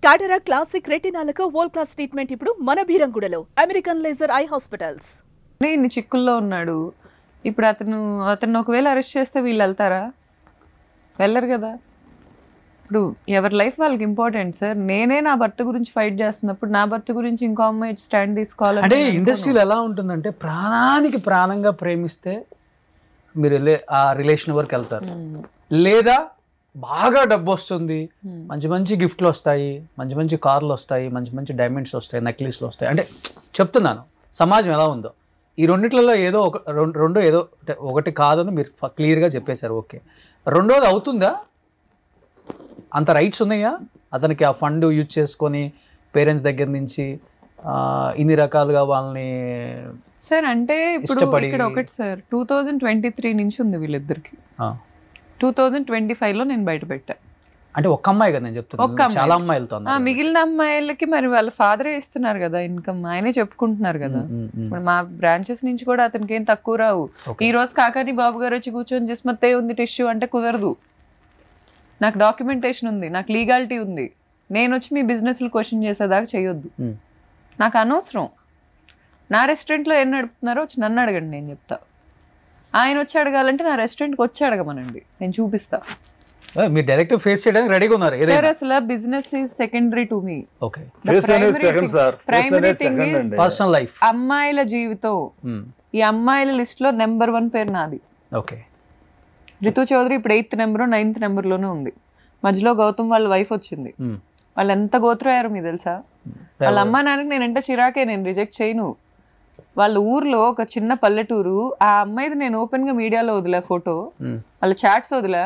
Cataract classic రెటినాలకు world class treatment ఇప్పుడు మన బీరంగూడలో అమెరికన్ లేజర్ ఐ హాస్పిటల్స్. ఇన్ని చిక్కుల్లో ఉన్నాడు. ఇప్పుడు అతను ఒకవేళ అరెస్ట్ చేస్తే వీళ్ళు వెళ్తారా? వెళ్ళరు కదా. ఇప్పుడు ఎవరి లైఫ్ వాళ్ళకి ఇంపార్టెంట్ సార్. నేనే నా భర్త గురించి ఫైట్ చేస్తున్నప్పుడు నా భర్త గురించి ఇంకో అమ్మాయి స్టాండ్ తీసుకోవాలి అంటే ఇండస్ట్రీలో ఎలా ఉంటుందంటే ప్రాణానికి ప్రాణంగా ప్రేమిస్తే మీరు ఆ రిలేషన్ వరకు వెళ్తారు, లేదా బాగా డబ్బు వస్తుంది, మంచి మంచి గిఫ్ట్లు వస్తాయి, మంచి మంచి కార్లు వస్తాయి, మంచి మంచి డైమండ్స్ వస్తాయి, నెక్లెస్లు వస్తాయి. అంటే చెప్తున్నాను సమాజం ఎలా ఉందో. ఈ రెండిట్లలో ఏదో రెండో ఏదో ఒకటి కాదని మీరు క్లియర్గా చెప్పేశారు. ఓకే, రెండోది అవుతుందా? అంత రైట్స్ ఉన్నాయా అతనికి? ఆ ఫండ్ యూజ్ చేసుకొని పేరెంట్స్ దగ్గర నుంచి ఇన్ని రకాలుగా వాళ్ళని సార్. అంటే ఇప్పుడు ఇక్కడ ఒకటి సార్, 2023 నుంచి ఉంది వీళ్ళిద్దరికి. 2025లో నేను బయట పెట్టా. అంటే ఒక్క అమ్మాయి కదా నేను చెప్తున్నాను, చాలా అమ్మాయిలతో. మిగిలిన అమ్మాయిలకి మరి వాళ్ళ ఫాదరే ఇస్తున్నారు కదా ఇన్కమ్, ఆయనే చెప్పుకుంటున్నారు కదా. ఇప్పుడు మా బ్రాంచెస్ నుంచి కూడా అతనికి ఏం తక్కువ రావు. ఈ రోజు కాకాని బాబు గారు వచ్చి కూర్చొని జిస్మత్తే ఉంది టిష్యూ అంటే కుదరదు. నాకు డాక్యుమెంటేషన్ ఉంది, నాకు లీగాలిటీ ఉంది. నేను వచ్చి మీ బిజినెస్లు క్వశ్చన్ చేసేదాకా చేయొద్దు, నాకు అనవసరం. నా రెస్టారెంట్లో ఏం నడుపుతున్నారో వచ్చి నన్ను అడగండి, నేను చెప్తా. ఆయన వచ్చి అడగాలంటే నా రెస్టారెంట్కి వచ్చి అడగమనండి, నేను చూపిస్తా. మీరు డైరెక్ట్ ఫేస్ చేయడానికి రెడీగా ఉన్నారు. సార్ అసలు business is secondary to me. Okay, primary thing is personal life. అమ్మాయిల జీవితం. ఈ అమ్మాయిల లిస్ట్ లో నెంబర్ 1 పేరు నాది. ఓకే, రితు చౌదరి ఇప్పుడు 8th నెంబర్ 9th నెంబర్లోనే ఉంది. మధ్యలో గౌతమ్ వాళ్ళ వైఫ్ వచ్చింది. వాళ్ళు ఎంత గోత్రయ్యారు మీకు తెలుసా? వాళ్ళ అమ్మా నాన్నకి నేను అంటే చిరాకే, నేను రిజెక్ట్ చేయను. వాళ్ళ ఊర్లో ఒక చిన్న పల్లెటూరు. ఆ అమ్మాయిది నేను ఓపెన్ గా మీడియాలో వదిలే ఫోటో, వాళ్ళ చాట్స్ వదిలే.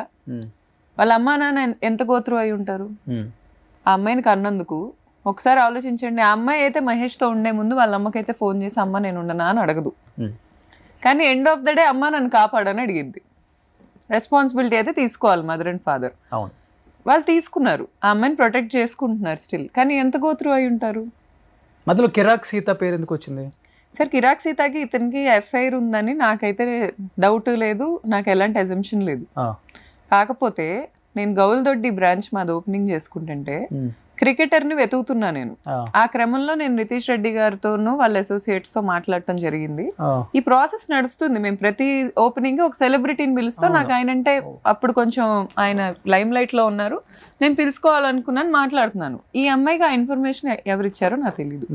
వాళ్ళ అమ్మా నాన్న ఎంత గోత్రం అయి ఉంటారు ఆ అమ్మాయిని కన్నందుకు? ఒకసారి ఆలోచించండి. ఆ అమ్మాయి అయితే మహేష్తో ఉండే ముందు వాళ్ళ అమ్మకైతే ఫోన్ చేసి అమ్మ నేను ఉండనా అని అడగదు. కానీ ఎండ్ ఆఫ్ ద డే అమ్మ నన్ను కాపాడని అడిగింది. రెస్పాన్సిబిలిటీ అయితే తీసుకోవాలి మదర్ అండ్ ఫాదర్. వాళ్ళు తీసుకున్నారు, ఆ అమ్మాయిని ప్రొటెక్ట్ చేసుకుంటున్నారు స్టిల్. కానీ ఎంత గోత్రం అయి ఉంటారు? మధ్యలో కిరాక్ సీత పేరు ఎందుకు వచ్చింది సార్? కిరాక్ సీతకి ఇతనికి ఎఫ్ఐఆర్ ఉందని నాకైతే డౌట్ లేదు, నాకు ఎలాంటి అజంప్షన్ లేదు. కాకపోతే నేను గౌల్దొడ్డి బ్రాంచ్ మాది ఓపెనింగ్ చేసుకుంటుంటే క్రికెటర్ని వెతుకుతున్నా నేను. ఆ క్రమంలో నేను నితీష్ రెడ్డి గారితోనూ వాళ్ళ అసోసియేట్స్ తో మాట్లాడటం జరిగింది. ఈ ప్రాసెస్ నడుస్తుంది. మేము ప్రతి ఓపెనింగ్ ఒక సెలబ్రిటీని పిలుస్తాం. నాకు ఆయన అంటే అప్పుడు కొంచెం ఆయన లైమ్ లైట్ లో ఉన్నారు, నేను పిలుచుకోవాలనుకున్నాను, మాట్లాడుతున్నాను. ఈ అమ్మాయికి ఆ ఇన్ఫర్మేషన్ ఎవరిచ్చారో నాకు తెలియదు.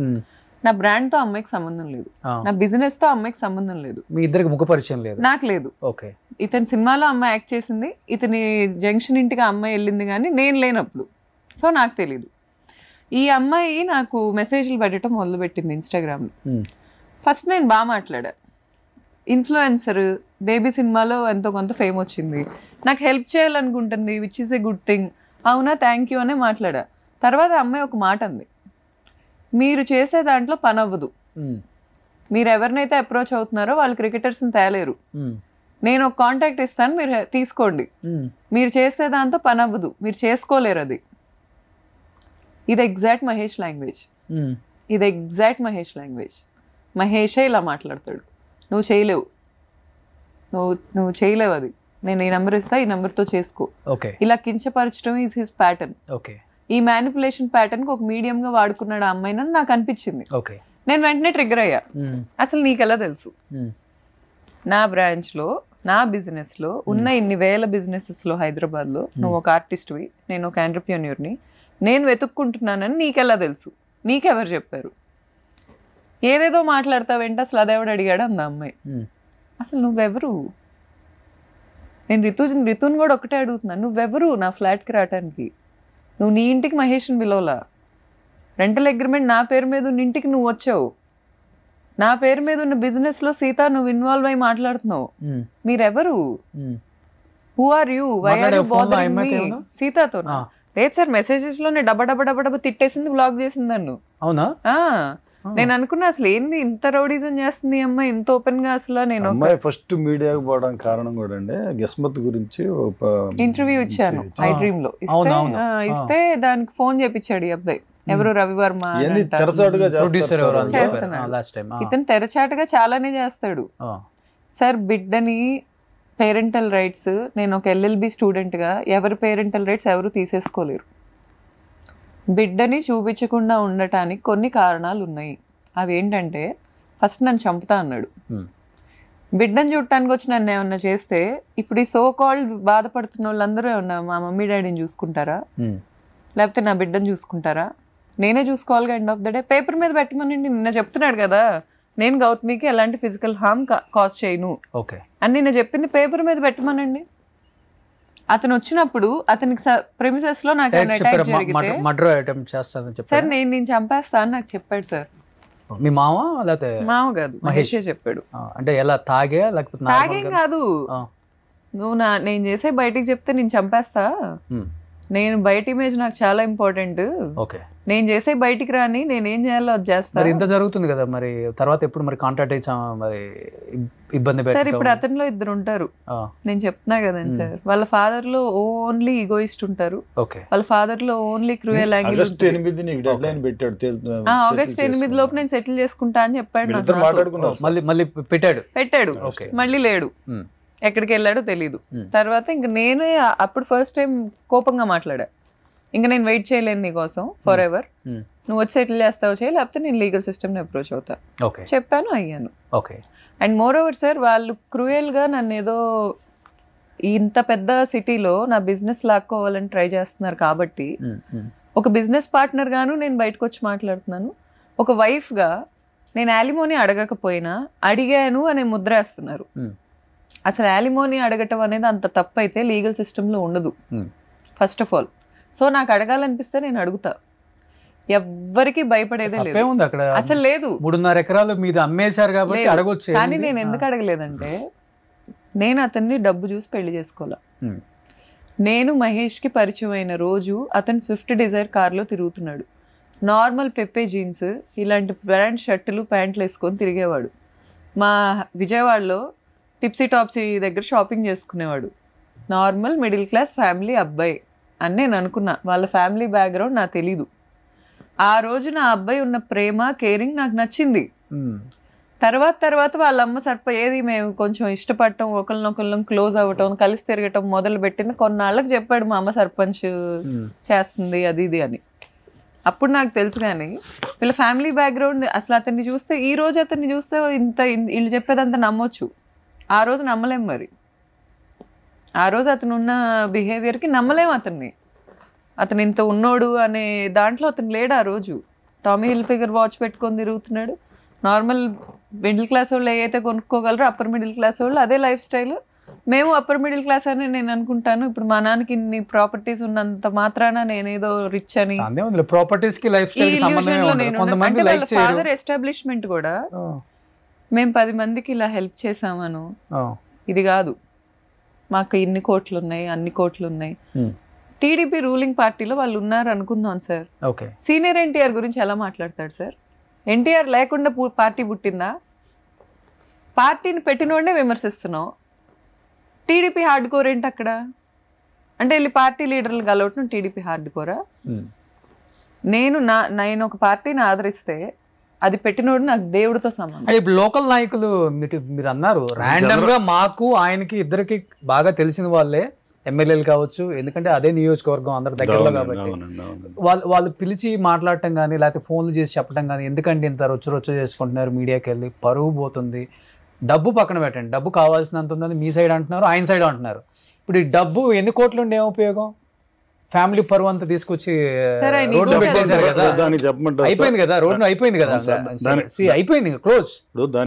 నా బ్రాండ్ తో అమ్మాయికి సంబంధం లేదు, నా బిజినెస్ తో అమ్మాయికి సంబంధం లేదు, మీ ఇద్దరికి ముఖ పరిచయం లేదు, నాకు లేదు. ఓకే, ఇతని సినిమాలో అమ్మాయి యాక్ట్ చేసింది, ఇతని జంక్షన్ ఇంటికి అమ్మాయి వెళ్ళింది కానీ నేను లేనప్పుడు. సో నాకు తెలీదు. ఈ అమ్మాయి నాకు మెసేజ్లు పెట్టడం మొదలుపెట్టింది ఇన్స్టాగ్రామ్లో. ఫస్ట్ నేను బాగా మాట్లాడా. ఇన్ఫ్లుయెన్సర్, బేబీ సినిమాలో ఎంతో కొంత ఫేమ్ వచ్చింది, నాకు హెల్ప్ చేయాలనుకుంటుంది, which is a good thing. అవునా, థ్యాంక్ యూ అనే మాట్లాడా. తర్వాత అమ్మాయి ఒక మాట అంది, మీరు చేసే దాంట్లో పని అవ్వదు, మీరు ఎవరినైతే అప్రోచ్ అవుతున్నారో వాళ్ళు క్రికెటర్స్ని తేలేరు, నేను ఒక కాంటాక్ట్ ఇస్తాను, మీరు తీసుకోండి, మీరు చేసే దాంతో పని అవ్వదు, మీరు చేసుకోలేరు అది. ఇది ఎగ్జాక్ట్ మహేష్ లాంగ్వేజ్, ఇది ఎగ్జాక్ట్ మహేష్ లాంగ్వేజ్. మహేషే ఇలా మాట్లాడతాడు, నువ్వు చేయలేవు, నువ్వు చేయలేవు, అది నేను ఈ నెంబర్ ఇస్తా, ఈ నెంబర్తో చేసుకో. ఇలా కించపరచడం ఈజ్ హిస్ ప్యాటర్న్. ఈ మ్యానిపులేషన్ ప్యాటర్న్ కి ఒక మీడియం గా వాడుకున్నాడు ఆ అమ్మాయిని నాకు అనిపించింది. నేను వెంటనే ట్రిగ్గర్ అయ్యా. అసలు నీకెలా తెలుసు? నా బ్రాంచ్ లో, నా బిజినెస్ లో ఉన్న ఇన్ని వేల బిజినెసెస్ లో హైదరాబాద్ లో నువ్వు ఒక ఆర్టిస్ట్వి, నేను ఒక ఎంటర్‌ప్రెన్యూర్ని, నేను వెతుక్కుంటున్నానని నీకెలా తెలుసు? నీకెవరు చెప్పారు? ఏదేదో మాట్లాడతావేంటి, అసలు అదేవాడు అడిగాడు అంద అమ్మాయి. అసలు నువ్వెవరు? నేను రితుని కూడా ఒకటే అడుగుతున్నాను, నువ్వెవరు నా ఫ్లాట్కి రావటానికి? నువ్వు నీ ఇంటికి మహేష్ని పిలవలా, రెంటల్ అగ్రిమెంట్ నా పేరు మీద ఉన్న ఇంటికి నువ్వు వచ్చావు, నా పేరు మీద ఉన్న బిజినెస్ లో సీత నువ్వు ఇన్వాల్వ్ అయి మాట్లాడుతున్నావు. మీరెవరు? Who are you? Why are you bothering me? సీతతో లేదు సార్, మెసేజెస్ లోనే డబ్బ తిట్టేసింది, బ్లాక్ చేసింది నన్ను. అవునా? నేను అనుకున్నా అసలు ఏంది ఇంత రౌడీజం చేస్తుంది అమ్మాయి ఇంత ఓపెన్ గా. అసలు నేను అమ్మాయి ఫస్ట్ మీడియాకి పోవడానికి కారణం కూడా అండి గిస్మత్ గురించి ఇంటర్వ్యూ ఇచ్చాను ఐ డ్రీమ్ లో. ఇస్తే దానికి ఫోన్ చేపించాడు ఈ అబ్బాయి, ఎవరు రవివర్మ. ఇతను తెరచాటుగా చాలానే చేస్తాడు సార్. బిడ్డని పేరెంటల్ రైట్స్, నేను ఒక LLB స్టూడెంట్గా ఎవరి పేరెంటల్ రైట్స్ ఎవరు తీసేసుకోలేరు. బిడ్డని చూపించకుండా ఉండటానికి కొన్ని కారణాలు ఉన్నాయి. అవి ఏంటంటే, ఫస్ట్ నన్ను చంపుతా అన్నాడు. బిడ్డను చూడటానికి వచ్చి నన్ను ఏమన్నా చేస్తే ఇప్పుడు ఈ సో కాల్డ్ బాధపడుతున్న వాళ్ళందరూ ఏమన్నా మా మమ్మీ డాడీని చూసుకుంటారా, లేకపోతే నా బిడ్డను చూసుకుంటారా? నేనే చూసుకోవాలిగా. End of the day paper మీద పెట్టమనండి. నిన్న చెప్తున్నాడు కదా, నేను గౌతమికి ఎలాంటి ఫిజికల్ హార్మ్ కాజ్ చేయను అని నిన్న చెప్పింది పేపర్ మీద పెట్టమనండి. అతను వచ్చినప్పుడు అతనికి ప్రెమిసెస్ లో నాకు సార్ నేను చంపేస్తా అని నాకు చెప్పాడు సార్. మీ మామ లేకపోతే మామ కాదు, మహేష్ చెప్పాడు. అంటే ఎలా తాగే లేకపోతే తాగేం కాదు, నువ్వు నేను చేసే బయటికి చెప్తే నేను చంపేస్తా, నేను బయట ఇమేజ్ నాకు చాలా ఇంపార్టెంట్, నేను చేసే బయటికి రాని నేనేం చేయాలో అది చేస్తా. ఇంత జరుగుతుంది కదా, మరి తర్వాత ఎప్పుడు మరి కాంటాక్ట్ అయ్యా మరి ఇబ్బంది సార్? ఇప్పుడు అతనిలో ఇద్దరు ఉంటారు, నేను చెప్తున్నా కదండి సార్. వాళ్ళ ఫాదర్ లో ఓన్లీ ఈగోయిస్ట్ ఉంటారు, వాళ్ళ ఫాదర్ లో ఓన్లీ క్రూయల్ యాంగిల్. ఆగస్ట్ 8 లోపు నేను సెటిల్ చేసుకుంటా అని చెప్పాడు. మళ్ళీ పెట్టాడు మళ్ళీ లేడు, ఎక్కడికి వెళ్ళాడో తెలీదు. తర్వాత ఇంక నేనే అప్పుడు ఫస్ట్ టైం కోపంగా మాట్లాడా, ఇంకా నేను వెయిట్ చేయలేను నీకోసం ఫర్ ఎవర్, నువ్వు వచ్చి సెటిల్ చేస్తావు చేయి, లేకపోతే నేను లీగల్ సిస్టమ్ని అప్రోచ్ అవుతా చెప్పాను, అయ్యాను. అండ్ మోర్ ఓవర్ సార్, వాళ్ళు క్రూయల్గా నన్ను ఏదో ఇంత పెద్ద సిటీలో నా బిజినెస్ లాక్కోవాలని ట్రై చేస్తున్నారు కాబట్టి, ఒక బిజినెస్ పార్ట్నర్ గాను నేను బయటకు వచ్చి మాట్లాడుతున్నాను, ఒక వైఫ్గా నేను యాలిమోని అడగకపోయినా అడిగాను అనే ముద్ర వేస్తున్నారు. అసలు యాలిమోని అడగటం అనేది అంత తప్పు అయితే లీగల్ సిస్టంలో ఉండదు ఫస్ట్ ఆఫ్ ఆల్. సో నాకు అడగాలనిపిస్తే నేను అడుగుతా, ఎవ్వరికి భయపడేదే లేదు అసలు లేదు. 3.5 ఎకరాలు మీద అమ్మేశారు కాబట్టి అడగొచ్చు. కానీ నేను ఎందుకు అడగలేదంటే, నేను అతన్ని డబ్బు చూసి పెళ్లి చేసుకోవాలా. నేను మహేష్కి పరిచయం అయిన రోజు అతను స్విఫ్ట్ డిజైర్ కార్లో తిరుగుతున్నాడు, నార్మల్ పెప్పే జీన్స్ ఇలాంటి బ్రాండ్ షర్టులు ప్యాంట్లు వేసుకొని తిరిగేవాడు. మా విజయవాడలో టిప్సీ టాప్సీ దగ్గర షాపింగ్ చేసుకునేవాడు. నార్మల్ మిడిల్ క్లాస్ ఫ్యామిలీ అబ్బాయి అని నేను అనుకున్నా. వాళ్ళ ఫ్యామిలీ బ్యాక్గ్రౌండ్ నాకు తెలీదు. ఆ రోజు నా అబ్బాయి ఉన్న ప్రేమ, కేరింగ్ నాకు నచ్చింది. తర్వాత వాళ్ళ అమ్మ ఏది మేము కొంచెం ఇష్టపడటం, ఒకరినొకళ్ళం క్లోజ్ అవ్వటం, కలిసి తిరగటం మొదలు పెట్టిన కొన్నాళ్ళకి చెప్పాడు మా అమ్మ సర్పంచ్ చేస్తుంది అది ఇది అని. అప్పుడు నాకు తెలుసు. కానీ వీళ్ళ ఫ్యామిలీ బ్యాక్గ్రౌండ్ అసలు అతన్ని చూస్తే, ఈ రోజు అతన్ని చూస్తే వీళ్ళు చెప్పేదంతా నమ్మొచ్చు, ఆ రోజు నమ్మలేం. మరి ఆ రోజు అతను ఉన్న బిహేవియర్కి నమ్మలేం అతన్ని. అతను ఇంత ఉన్నోడు అనే దాంట్లో అతను లేడు. ఆ రోజు టామీ హిల్ ఫిగర్ వాచ్ పెట్టుకొని తిరుగుతున్నాడు. నార్మల్ మిడిల్ క్లాస్ వాళ్ళు ఏదైతే కొనుక్కోగలరో అప్పర్ మిడిల్ క్లాస్ వాళ్ళు అదే లైఫ్ స్టైల్. మేము అప్పర్ మిడిల్ క్లాస్ అని నేను అనుకుంటాను. ఇప్పుడు మా నాన్నకి ఇన్ని ప్రాపర్టీస్ ఉన్నంత మాత్రాన నేనేదో రిచ్ అని, ఫాదర్ ఎస్టాబ్లిష్మెంట్ కూడా మేము 10 మందికి ఇలా హెల్ప్ చేసామను, ఇది కాదు మాకు ఇన్ని కోట్లు ఉన్నాయి అన్ని కోట్లు ఉన్నాయి. టీడీపీ రూలింగ్ పార్టీలో వాళ్ళు ఉన్నారు అనుకుందాం సార్. సీనియర్ ఎన్టీఆర్ గురించి ఎలా మాట్లాడతాడు సార్? ఎన్టీఆర్ లేకుండా పార్టీ పుట్టిందా? పార్టీని పెట్టినోడే విమర్శిస్తున్నావు. టీడీపీ హార్డ్ కోర్ ఏంటి అక్కడ? అంటే వెళ్ళి పార్టీ లీడర్లు కలవటం టీడీపీ హార్డ్ కోరా? నేను ఒక పార్టీని ఆదరిస్తే అది పెట్టినోడు నాకు దేవుడితో సమానం. ఇప్పుడు లోకల్ నాయకులు మీరు అన్నారు ర్యాండమ్ గా మాకు ఆయనకి ఇద్దరికి బాగా తెలిసిన వాళ్ళే ఎమ్మెల్యేలు కావచ్చు, ఎందుకంటే అదే నియోజకవర్గం అందరి దగ్గరలో కాబట్టి వాళ్ళు పిలిచి మాట్లాడటం కానీ లేకపోతే ఫోన్లు చేసి చెప్పడం కానీ, ఎందుకంటే ఇంత రొచ్చు చేసుకుంటున్నారు మీడియాకి వెళ్ళి, పరువు పోతుంది. డబ్బు పక్కన పెట్టండి, డబ్బు కావాల్సినంత ఉందని మీ సైడ్ అంటున్నారు, ఆయన సైడ్ అంటున్నారు. ఇప్పుడు ఈ డబ్బు ఎన్ని కోట్లు ఉండే ఏం ఉపయోగం? ఫ్యామిలీ పరువు అంతా తీసుకొచ్చి రోడ్డు పెట్టేశారు కదా, అయిపోయింది కదా, రోడ్డు అయిపోయింది కదా, అయిపోయింది క్లోజ్.